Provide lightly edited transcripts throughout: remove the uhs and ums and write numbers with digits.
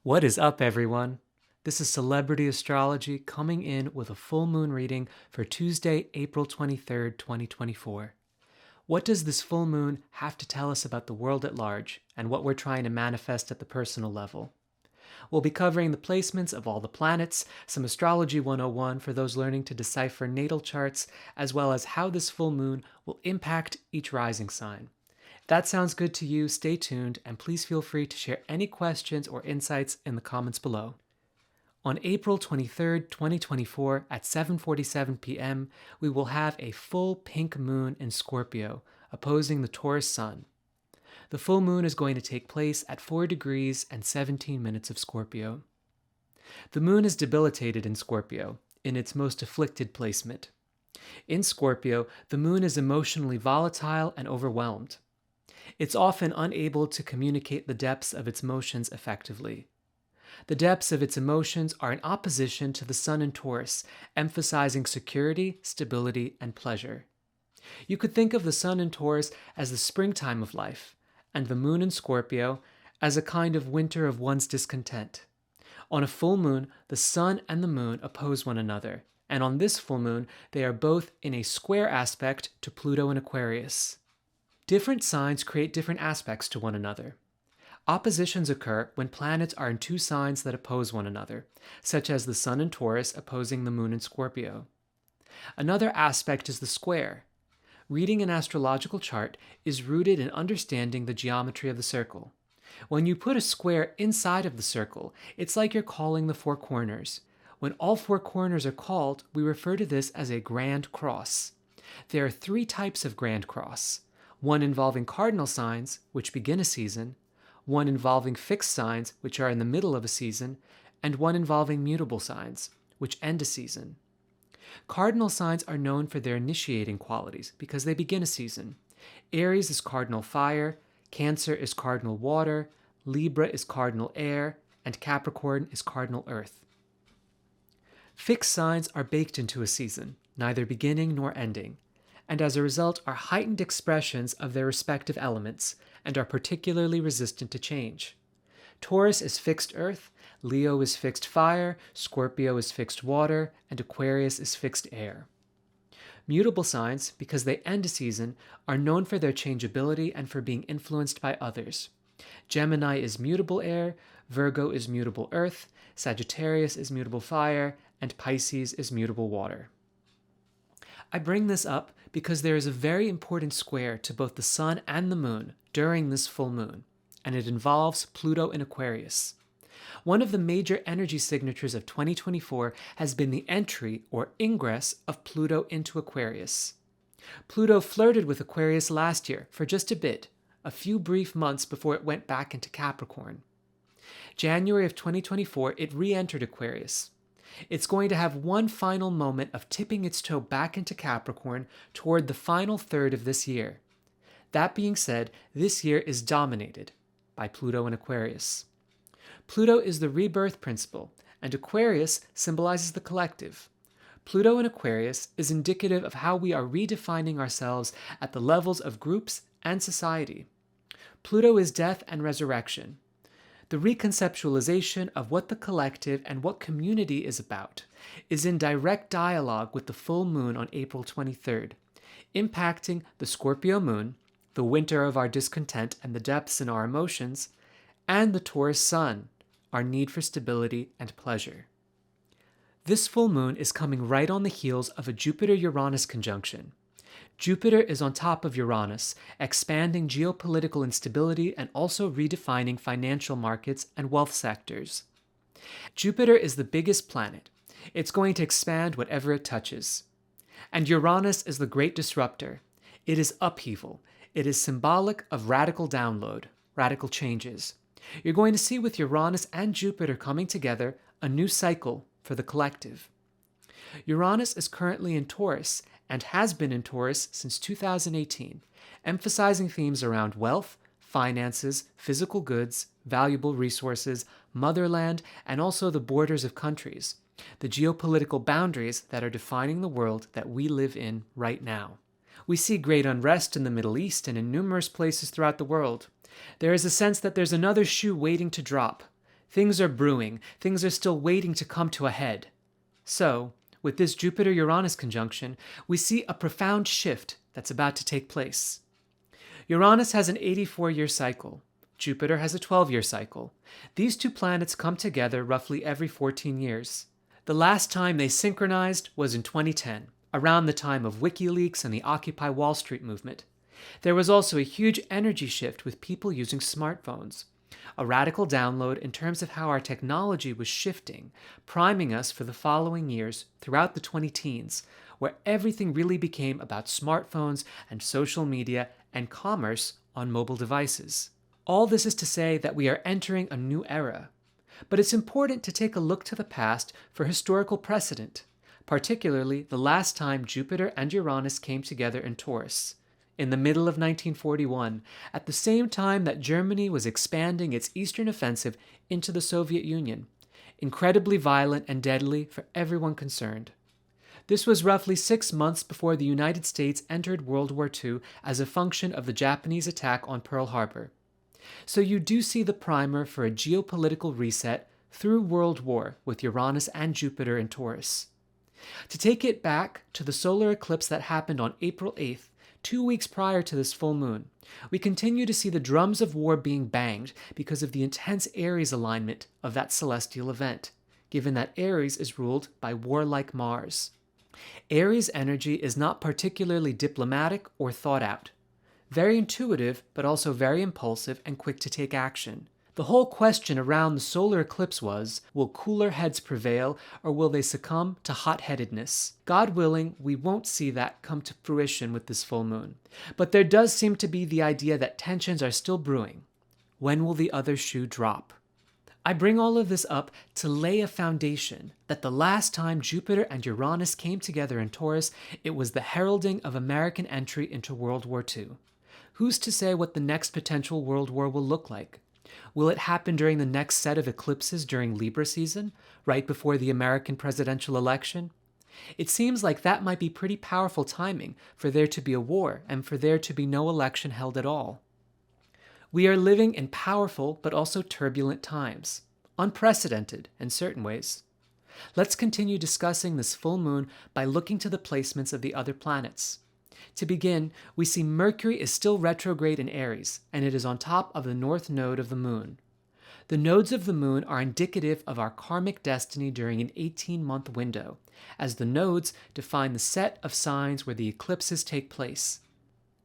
What is up, everyone? This is Celebrity Astrology coming in with a full moon reading for Tuesday, April 23rd, 2024. What does this full moon have to tell us about the world at large and what we're trying to manifest at the personal level? We'll be covering the placements of all the planets, some Astrology 101 for those learning to decipher natal charts, as well as how this full moon will impact each rising sign. If that sounds good to you, stay tuned and please feel free to share any questions or insights in the comments below. On April 23rd, 2024 at 7:47 p.m., we will have a full pink moon in Scorpio, opposing the Taurus sun. The full moon is going to take place at 4 degrees and 17 minutes of Scorpio. The moon is debilitated in Scorpio, in its most afflicted placement. In Scorpio, the moon is emotionally volatile and overwhelmed. It's often unable to communicate the depths of its emotions effectively. The depths of its emotions are in opposition to the sun in Taurus, emphasizing security, stability, and pleasure. You could think of the sun in Taurus as the springtime of life, and the moon in Scorpio as a kind of winter of one's discontent. On a full moon, the sun and the moon oppose one another, and on this full moon, they are both in a square aspect to Pluto in Aquarius. Different signs create different aspects to one another. Oppositions occur when planets are in two signs that oppose one another, such as the sun in Taurus opposing the moon in Scorpio. Another aspect is the square. Reading an astrological chart is rooted in understanding the geometry of the circle. When you put a square inside of the circle, it's like you're calling the four corners. When all four corners are called, we refer to this as a grand cross. There are three types of grand cross: one involving cardinal signs, which begin a season, one involving fixed signs, which are in the middle of a season, and one involving mutable signs, which end a season. Cardinal signs are known for their initiating qualities because they begin a season. Aries is cardinal fire, Cancer is cardinal water, Libra is cardinal air, and Capricorn is cardinal earth. Fixed signs are baked into a season, neither beginning nor ending, and as a result are heightened expressions of their respective elements and are particularly resistant to change. Taurus is fixed earth, Leo is fixed fire, Scorpio is fixed water, and Aquarius is fixed air. Mutable signs, because they end a season, are known for their changeability and for being influenced by others. Gemini is mutable air, Virgo is mutable earth, Sagittarius is mutable fire, and Pisces is mutable water. I bring this up because there is a very important square to both the sun and the moon during this full moon, and it involves Pluto in Aquarius. One of the major energy signatures of 2024 has been the entry or ingress of Pluto into Aquarius. Pluto flirted with Aquarius last year for just a bit, a few brief months before it went back into Capricorn. January of 2024, it re-entered Aquarius. It's going to have one final moment of tipping its toe back into Capricorn toward the final third of this year. That being said, this year is dominated by Pluto in Aquarius. Pluto is the rebirth principle, and Aquarius symbolizes the collective. Pluto in Aquarius is indicative of how we are redefining ourselves at the levels of groups and society. Pluto is death and resurrection. The reconceptualization of what the collective and what community is about is in direct dialogue with the full moon on April 23rd, impacting the Scorpio moon, the winter of our discontent and the depths in our emotions, and the Taurus sun, our need for stability and pleasure. This full moon is coming right on the heels of a Jupiter-Uranus conjunction. Jupiter is on top of Uranus, expanding geopolitical instability and also redefining financial markets and wealth sectors. Jupiter is the biggest planet. It's going to expand whatever it touches. And Uranus is the great disruptor. It is upheaval. It is symbolic of radical download, radical changes. You're going to see with Uranus and Jupiter coming together a new cycle for the collective. Uranus is currently in Taurus and has been in Taurus since 2018, emphasizing themes around wealth, finances, physical goods, valuable resources, motherland, and also the borders of countries, the geopolitical boundaries that are defining the world that we live in right now. We see great unrest in the Middle East and in numerous places throughout the world. There is a sense that there's another shoe waiting to drop. Things are brewing, things are still waiting to come to a head. So, with this Jupiter-Uranus conjunction, we see a profound shift that's about to take place. Uranus has an 84-year cycle. Jupiter has a 12-year cycle. These two planets come together roughly every 14 years. The last time they synchronized was in 2010, around the time of WikiLeaks and the Occupy Wall Street movement. There was also a huge energy shift with people using smartphones, a radical download in terms of how our technology was shifting, priming us for the following years throughout the 20-teens, where everything really became about smartphones and social media and commerce on mobile devices. All this is to say that we are entering a new era. But it's important to take a look to the past for historical precedent, particularly the last time Jupiter and Uranus came together in Taurus, in the middle of 1941, at the same time that Germany was expanding its eastern offensive into the Soviet Union, incredibly violent and deadly for everyone concerned. This was roughly 6 months before the United States entered World War II as a function of the Japanese attack on Pearl Harbor. So you do see the primer for a geopolitical reset through World War with Uranus and Jupiter in Taurus. To take it back to the solar eclipse that happened on April 8th, 2 weeks prior to this full moon, we continue to see the drums of war being banged because of the intense Aries alignment of that celestial event, given that Aries is ruled by warlike Mars. Aries energy is not particularly diplomatic or thought out. Very intuitive, but also very impulsive and quick to take action. The whole question around the solar eclipse was, will cooler heads prevail or will they succumb to hot-headedness? God willing, we won't see that come to fruition with this full moon. But there does seem to be the idea that tensions are still brewing. When will the other shoe drop? I bring all of this up to lay a foundation that the last time Jupiter and Uranus came together in Taurus, it was the heralding of American entry into World War II. Who's to say what the next potential world war will look like? Will it happen during the next set of eclipses during Libra season, right before the American presidential election? It seems like that might be pretty powerful timing for there to be a war and for there to be no election held at all. We are living in powerful but also turbulent times, unprecedented in certain ways. Let's continue discussing this full moon by looking to the placements of the other planets. To begin, we see Mercury is still retrograde in Aries, and it is on top of the north node of the moon. The nodes of the moon are indicative of our karmic destiny during an 18-month window, as the nodes define the set of signs where the eclipses take place.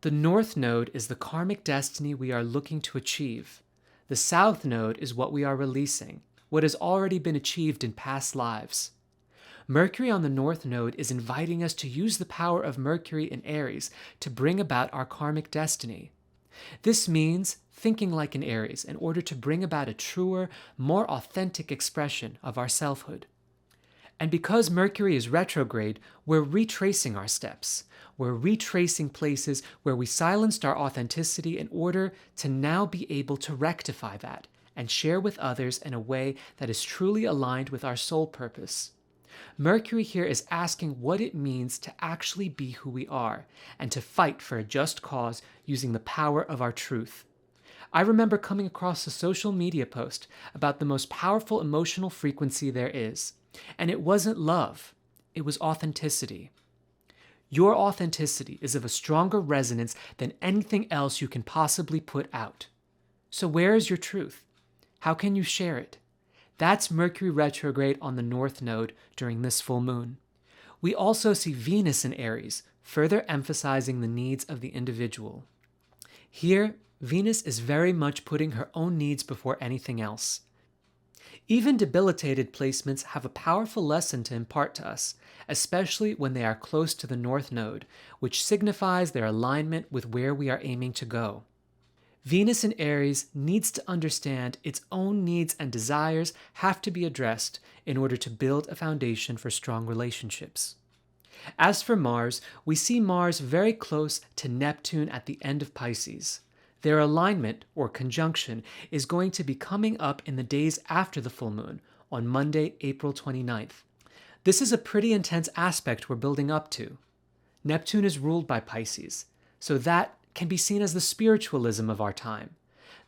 The north node is the karmic destiny we are looking to achieve. The south node is what we are releasing, what has already been achieved in past lives. Mercury on the north node is inviting us to use the power of Mercury in Aries to bring about our karmic destiny. This means thinking like an Aries in order to bring about a truer, more authentic expression of our selfhood. And because Mercury is retrograde, we're retracing our steps. We're retracing places where we silenced our authenticity in order to now be able to rectify that and share with others in a way that is truly aligned with our soul purpose. Mercury here is asking what it means to actually be who we are and to fight for a just cause using the power of our truth. I remember coming across a social media post about the most powerful emotional frequency there is, and it wasn't love, it was authenticity. Your authenticity is of a stronger resonance than anything else you can possibly put out. So where is your truth? How can you share it? That's Mercury retrograde on the north node during this full moon. We also see Venus in Aries, further emphasizing the needs of the individual. Here, Venus is very much putting her own needs before anything else. Even debilitated placements have a powerful lesson to impart to us, especially when they are close to the north node, which signifies their alignment with where we are aiming to go. Venus in Aries needs to understand its own needs and desires have to be addressed in order to build a foundation for strong relationships. As for Mars, we see Mars very close to Neptune at the end of Pisces. Their alignment, or conjunction, is going to be coming up in the days after the full moon, on Monday, April 29th. This is a pretty intense aspect we're building up to. Neptune is ruled by Pisces, so that can be seen as the spiritualism of our time,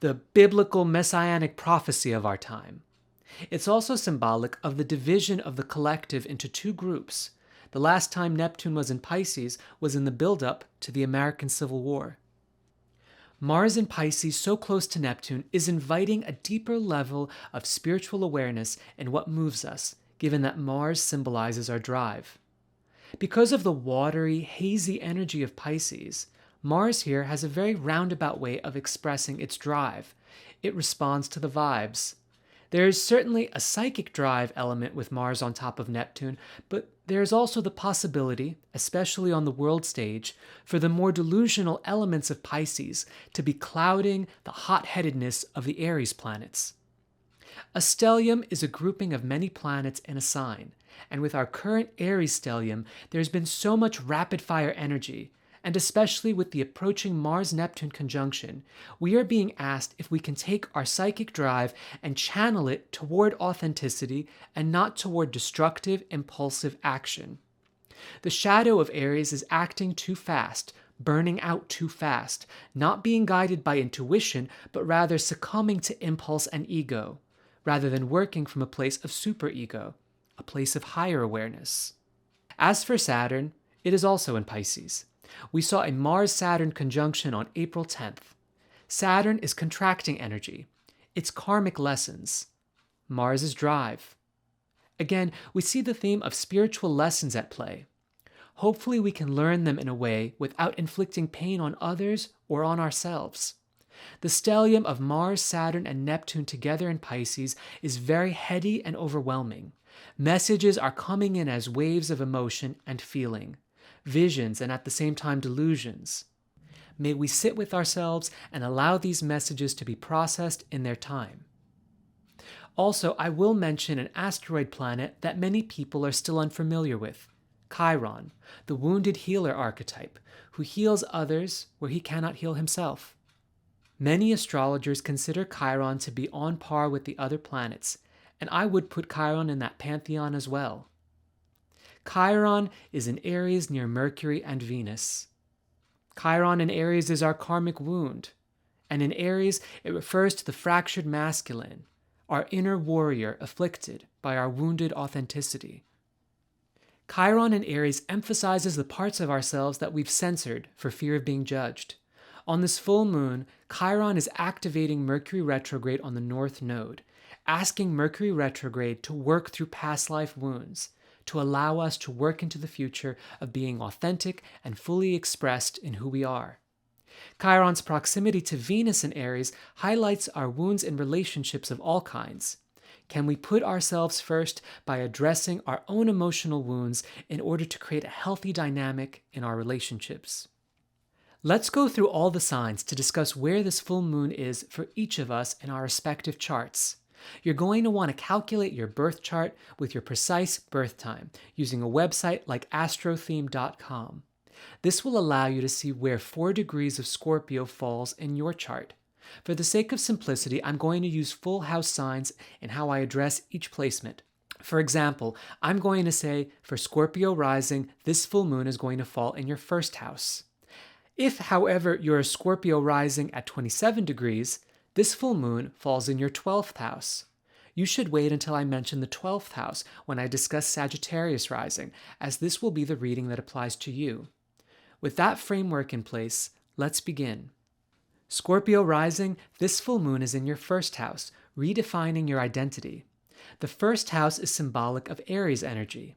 the biblical messianic prophecy of our time. It's also symbolic of the division of the collective into two groups. The last time Neptune was in Pisces was in the build-up to the American Civil War. Mars in Pisces, so close to Neptune, is inviting a deeper level of spiritual awareness in what moves us, given that Mars symbolizes our drive. Because of the watery, hazy energy of Pisces, Mars here has a very roundabout way of expressing its drive. It responds to the vibes. There is certainly a psychic drive element with Mars on top of Neptune, but there is also the possibility, especially on the world stage, for the more delusional elements of Pisces to be clouding the hot-headedness of the Aries planets. A stellium is a grouping of many planets in a sign, and with our current Aries stellium, there's been so much rapid-fire energy, and especially with the approaching Mars-Neptune conjunction, we are being asked if we can take our psychic drive and channel it toward authenticity and not toward destructive, impulsive action. The shadow of Aries is acting too fast, burning out too fast, not being guided by intuition, but rather succumbing to impulse and ego, rather than working from a place of superego, a place of higher awareness. As for Saturn, it is also in Pisces. We saw a Mars-Saturn conjunction on April 10th. Saturn is contracting energy. It's karmic lessons. Mars is drive. Again, we see the theme of spiritual lessons at play. Hopefully we can learn them in a way without inflicting pain on others or on ourselves. The stellium of Mars, Saturn, and Neptune together in Pisces is very heady and overwhelming. Messages are coming in as waves of emotion and feeling, visions and at the same time delusions. May we sit with ourselves and allow these messages to be processed in their time. Also, I will mention an asteroid planet that many people are still unfamiliar with, Chiron, the wounded healer archetype, who heals others where he cannot heal himself. Many astrologers consider Chiron to be on par with the other planets, and I would put Chiron in that pantheon as well. Chiron is in Aries near Mercury and Venus. Chiron in Aries is our karmic wound, and in Aries it refers to the fractured masculine, our inner warrior afflicted by our wounded authenticity. Chiron in Aries emphasizes the parts of ourselves that we've censored for fear of being judged. On this full moon, Chiron is activating Mercury retrograde on the North Node, asking Mercury retrograde to work through past life wounds, to allow us to work into the future of being authentic and fully expressed in who we are. Chiron's proximity to Venus in Aries highlights our wounds in relationships of all kinds. Can we put ourselves first by addressing our own emotional wounds in order to create a healthy dynamic in our relationships? Let's go through all the signs to discuss where this full moon is for each of us in our respective charts. You're going to want to calculate your birth chart with your precise birth time using a website like astrotheme.com. This will allow you to see where 4 degrees of Scorpio falls in your chart. For the sake of simplicity, I'm going to use full house signs in how I address each placement. For example, I'm going to say for Scorpio rising, this full moon is going to fall in your first house. If, however, you're a Scorpio rising at 27 degrees, this full moon falls in your 12th house. You should wait until I mention the 12th house when I discuss Sagittarius rising, as this will be the reading that applies to you. With that framework in place, let's begin. Scorpio rising, this full moon is in your first house, redefining your identity. The first house is symbolic of Aries energy,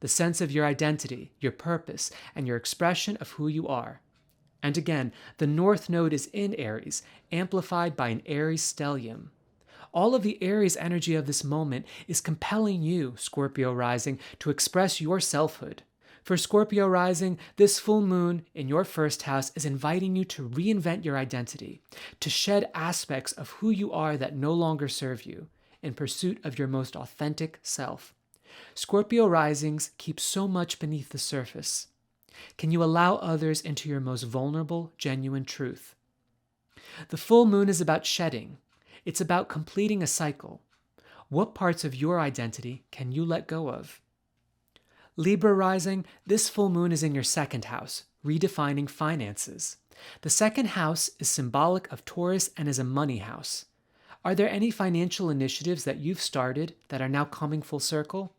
the sense of your identity, your purpose, and your expression of who you are. And again, the North Node is in Aries, amplified by an Aries stellium. All of the Aries energy of this moment is compelling you, Scorpio rising, to express your selfhood. For Scorpio rising, this full moon in your first house is inviting you to reinvent your identity, to shed aspects of who you are that no longer serve you, in pursuit of your most authentic self. Scorpio risings keep so much beneath the surface. Can you allow others into your most vulnerable, genuine truth? The full moon is about shedding. It's about completing a cycle. What parts of your identity can you let go of? Libra rising, this full moon is in your second house, redefining finances. The second house is symbolic of Taurus and is a money house. Are there any financial initiatives that you've started that are now coming full circle?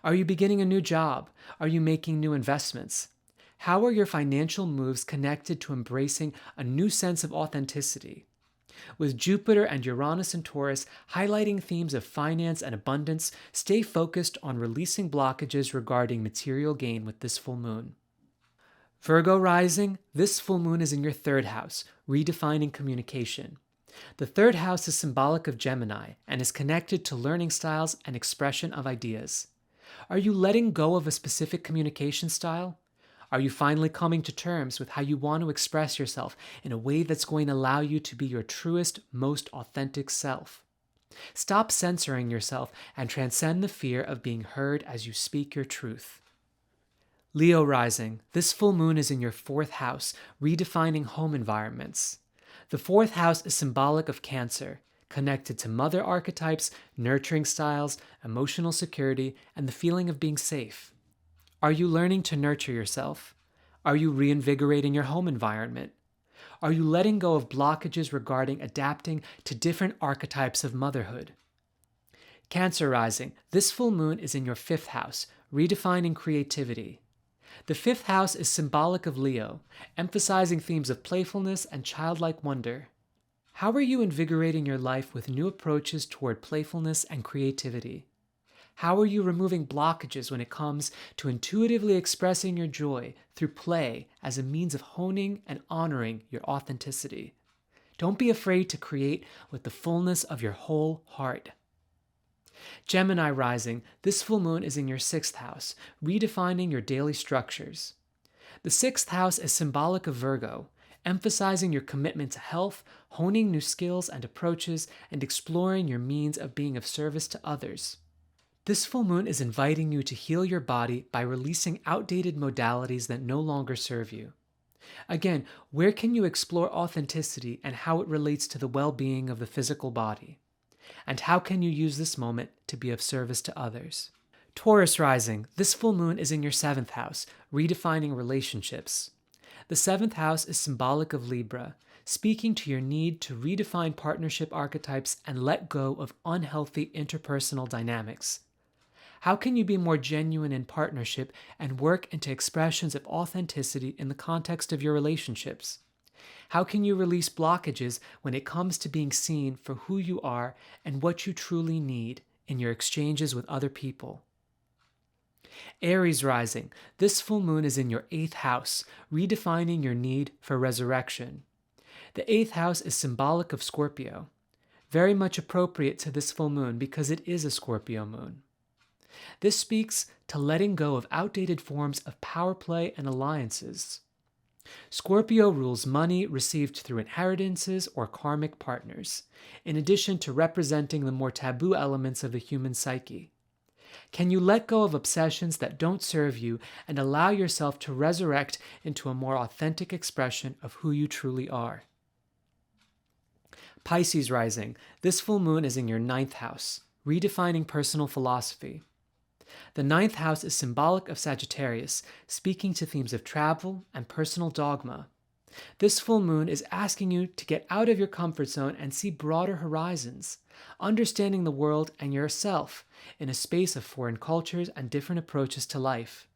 Are you beginning a new job? Are you making new investments? How are your financial moves connected to embracing a new sense of authenticity? With Jupiter and Uranus and Taurus highlighting themes of finance and abundance, stay focused on releasing blockages regarding material gain with this full moon. Virgo rising, this full moon is in your third house, redefining communication. The third house is symbolic of Gemini and is connected to learning styles and expression of ideas. Are you letting go of a specific communication style? Are you finally coming to terms with how you want to express yourself in a way that's going to allow you to be your truest, most authentic self? Stop censoring yourself and transcend the fear of being heard as you speak your truth. Leo rising, this full moon is in your fourth house, redefining home environments. The fourth house is symbolic of Cancer, connected to mother archetypes, nurturing styles, emotional security, and the feeling of being safe. Are you learning to nurture yourself? Are you reinvigorating your home environment? Are you letting go of blockages regarding adapting to different archetypes of motherhood? Cancer rising, this full moon is in your fifth house, redefining creativity. The fifth house is symbolic of Leo, emphasizing themes of playfulness and childlike wonder. How are you invigorating your life with new approaches toward playfulness and creativity? How are you removing blockages when it comes to intuitively expressing your joy through play as a means of honing and honoring your authenticity? Don't be afraid to create with the fullness of your whole heart. Gemini rising, this full moon is in your sixth house, redefining your daily structures. The sixth house is symbolic of Virgo, emphasizing your commitment to health, honing new skills and approaches, and exploring your means of being of service to others. This full moon is inviting you to heal your body by releasing outdated modalities that no longer serve you. Again, where can you explore authenticity and how it relates to the well-being of the physical body? And how can you use this moment to be of service to others? Taurus rising, this full moon is in your seventh house, redefining relationships. The seventh house is symbolic of Libra, speaking to your need to redefine partnership archetypes and let go of unhealthy interpersonal dynamics. How can you be more genuine in partnership and work into expressions of authenticity in the context of your relationships? How can you release blockages when it comes to being seen for who you are and what you truly need in your exchanges with other people? Aries rising, this full moon is in your eighth house, redefining your need for resurrection. The eighth house is symbolic of Scorpio, very much appropriate to this full moon because it is a Scorpio moon. This speaks to letting go of outdated forms of power play and alliances. Scorpio rules money received through inheritances or karmic partners, in addition to representing the more taboo elements of the human psyche. Can you let go of obsessions that don't serve you and allow yourself to resurrect into a more authentic expression of who you truly are? Pisces rising, this full moon is in your ninth house, redefining personal philosophy. The ninth house is symbolic of Sagittarius, speaking to themes of travel and personal dogma. This full moon is asking you to get out of your comfort zone and see broader horizons, understanding the world and yourself in a space of foreign cultures and different approaches to life.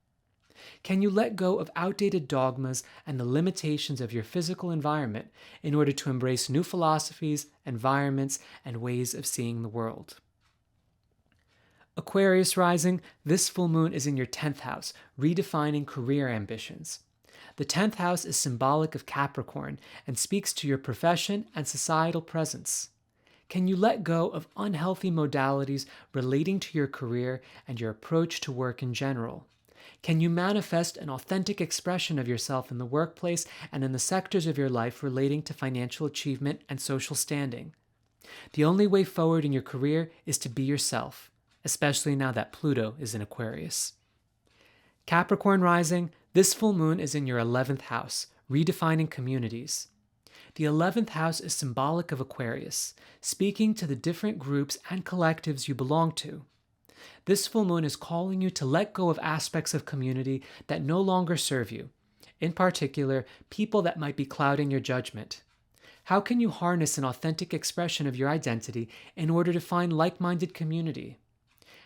Can you let go of outdated dogmas and the limitations of your physical environment in order to embrace new philosophies, environments, and ways of seeing the world? Aquarius rising, this full moon is in your 10th house, redefining career ambitions. The 10th house is symbolic of Capricorn and speaks to your profession and societal presence. Can you let go of unhealthy modalities relating to your career and your approach to work in general? Can you manifest an authentic expression of yourself in the workplace and in the sectors of your life relating to financial achievement and social standing? The only way forward in your career is to be yourself, especially now that Pluto is in Aquarius. Capricorn rising, this full moon is in your 11th house, redefining communities. The 11th house is symbolic of Aquarius, speaking to the different groups and collectives you belong to. This full moon is calling you to let go of aspects of community that no longer serve you, in particular, people that might be clouding your judgment. How can you harness an authentic expression of your identity in order to find like-minded community?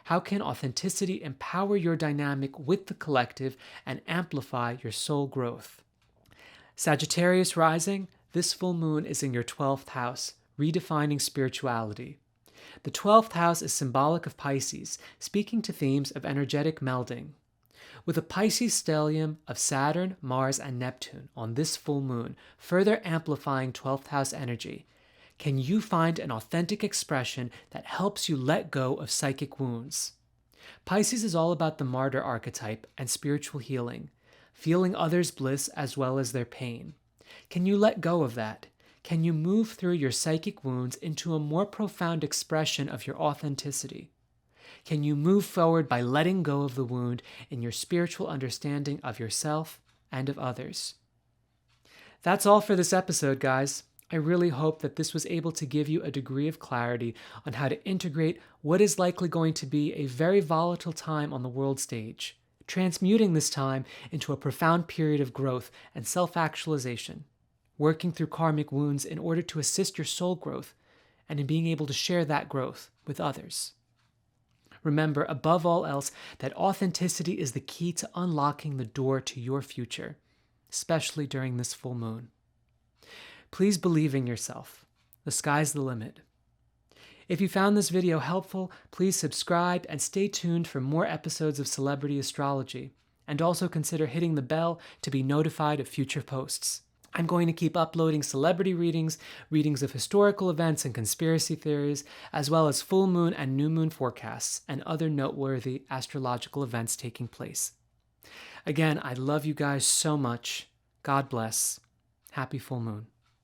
How can authenticity empower your dynamic with the collective and amplify your soul growth? Sagittarius rising, this full moon is in your 12th house, redefining spirituality. The 12th house is symbolic of Pisces, speaking to themes of energetic melding. With a Pisces stellium of Saturn, Mars, and Neptune on this full moon, further amplifying 12th house energy, can you find an authentic expression that helps you let go of psychic wounds? Pisces is all about the martyr archetype and spiritual healing, feeling others' bliss as well as their pain. Can you let go of that? Can you move through your psychic wounds into a more profound expression of your authenticity? Can you move forward by letting go of the wound in your spiritual understanding of yourself and of others? That's all for this episode, guys. I really hope that this was able to give you a degree of clarity on how to integrate what is likely going to be a very volatile time on the world stage, transmuting this time into a profound period of growth and self-actualization, working through karmic wounds in order to assist your soul growth and in being able to share that growth with others. Remember, above all else, that authenticity is the key to unlocking the door to your future, especially during this full moon. Please believe in yourself. The sky's the limit. If you found this video helpful, please subscribe and stay tuned for more episodes of Celebrity Astrology, and also consider hitting the bell to be notified of future posts. I'm going to keep uploading celebrity readings, readings of historical events and conspiracy theories, as well as full moon and new moon forecasts and other noteworthy astrological events taking place. Again, I love you guys so much. God bless. Happy full moon.